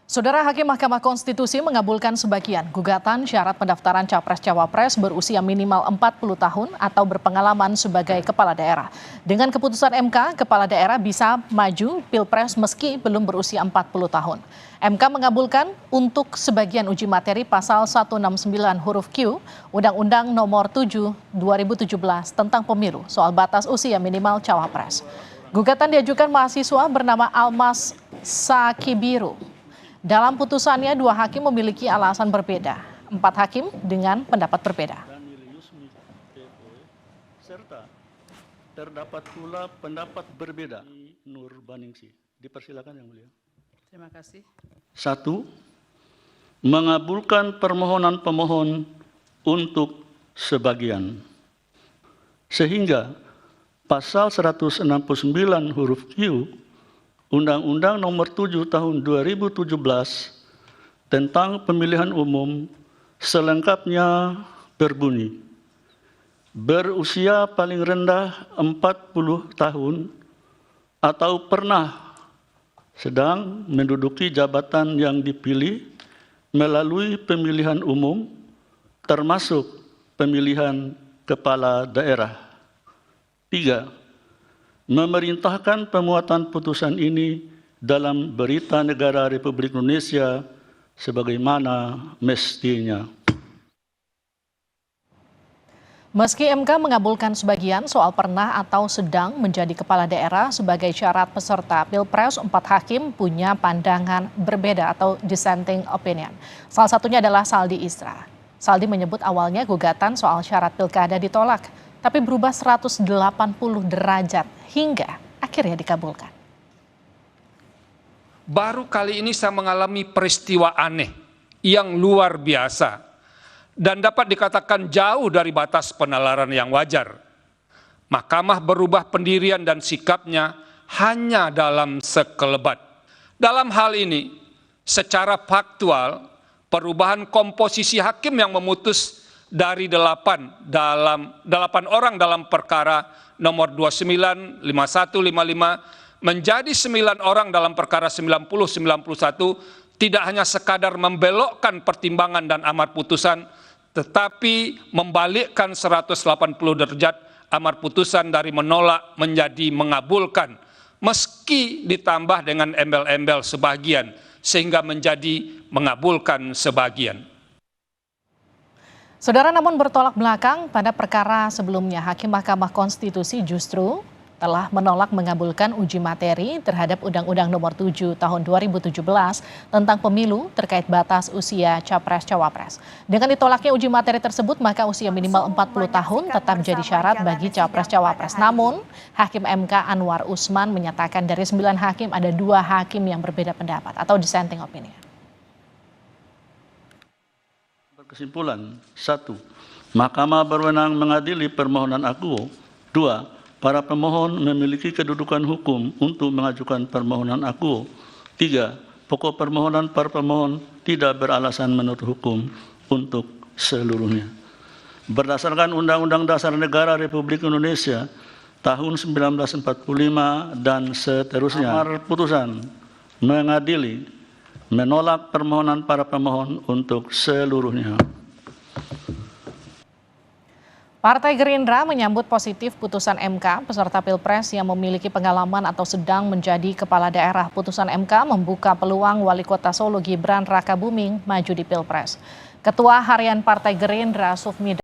Saudara Hakim Mahkamah Konstitusi mengabulkan sebagian gugatan syarat pendaftaran Capres-Cawapres berusia minimal 40 tahun atau berpengalaman sebagai kepala daerah. Dengan keputusan MK, kepala daerah bisa maju Pilpres meski belum berusia 40 tahun. MK mengabulkan untuk sebagian uji materi pasal 169 huruf Q Undang-Undang Nomor 7 2017 tentang pemilu soal batas usia minimal Cawapres. Gugatan diajukan mahasiswa bernama Almas Sakibiru. Dalam putusannya, 2 hakim memiliki alasan berbeda, 4 hakim dengan pendapat berbeda. Serta terdapat pula pendapat berbeda. Nur Baningsi, dipersilakan Yang Mulia. Terima kasih. 1. Mengabulkan permohonan pemohon untuk sebagian. Sehingga pasal 169 huruf Q Undang-Undang Nomor 7 Tahun 2017 tentang pemilihan umum selengkapnya berbunyi, berusia paling rendah 40 tahun atau pernah sedang menduduki jabatan yang dipilih melalui pemilihan umum termasuk pemilihan kepala daerah. 3. Memerintahkan pemuatan putusan ini dalam Berita Negara Republik Indonesia sebagaimana mestinya. Meski MK mengabulkan sebagian soal pernah atau sedang menjadi kepala daerah sebagai syarat peserta Pilpres, 4 hakim punya pandangan berbeda atau dissenting opinion. Salah satunya adalah Saldi Isra. Saldi menyebut awalnya gugatan soal syarat pilkada ditolak, tapi berubah 180 derajat hingga akhirnya dikabulkan. Baru kali ini saya mengalami peristiwa aneh yang luar biasa dan dapat dikatakan jauh dari batas penalaran yang wajar. Mahkamah berubah pendirian dan sikapnya hanya dalam sekelebat. Dalam hal ini, secara faktual, perubahan komposisi hakim yang memutus dari 8 orang dalam perkara nomor 29, 51, 55 menjadi 9 orang dalam perkara 90, 91 tidak hanya sekadar membelokkan pertimbangan dan amar putusan, tetapi membalikkan 180 derajat amar putusan dari menolak menjadi mengabulkan, meski ditambah dengan embel-embel sebagian, sehingga menjadi mengabulkan sebagian. Saudara, namun bertolak belakang pada perkara sebelumnya, Hakim Mahkamah Konstitusi justru telah menolak mengabulkan uji materi terhadap Undang-Undang Nomor 7 Tahun 2017 tentang pemilu terkait batas usia Capres-Cawapres. Dengan ditolaknya uji materi tersebut, maka usia minimal 40 tahun tetap menjadi syarat bagi Capres-Cawapres. Namun, Hakim MK Anwar Usman menyatakan dari 9 hakim ada 2 hakim yang berbeda pendapat atau dissenting opinion. Kesimpulan, 1. Mahkamah berwenang mengadili permohonan akuo. 2. Para pemohon memiliki kedudukan hukum untuk mengajukan permohonan akuo. 3. Pokok permohonan para pemohon tidak beralasan menurut hukum untuk seluruhnya. Berdasarkan Undang-Undang Dasar Negara Republik Indonesia tahun 1945 dan seterusnya, amar putusan mengadili menolak permohonan para pemohon untuk seluruhnya. Partai Gerindra menyambut positif putusan MK peserta Pilpres yang memiliki pengalaman atau sedang menjadi kepala daerah. Putusan MK membuka peluang Wali Kota Solo Gibran Rakabuming maju di Pilpres. Ketua Harian Partai Gerindra Sufmi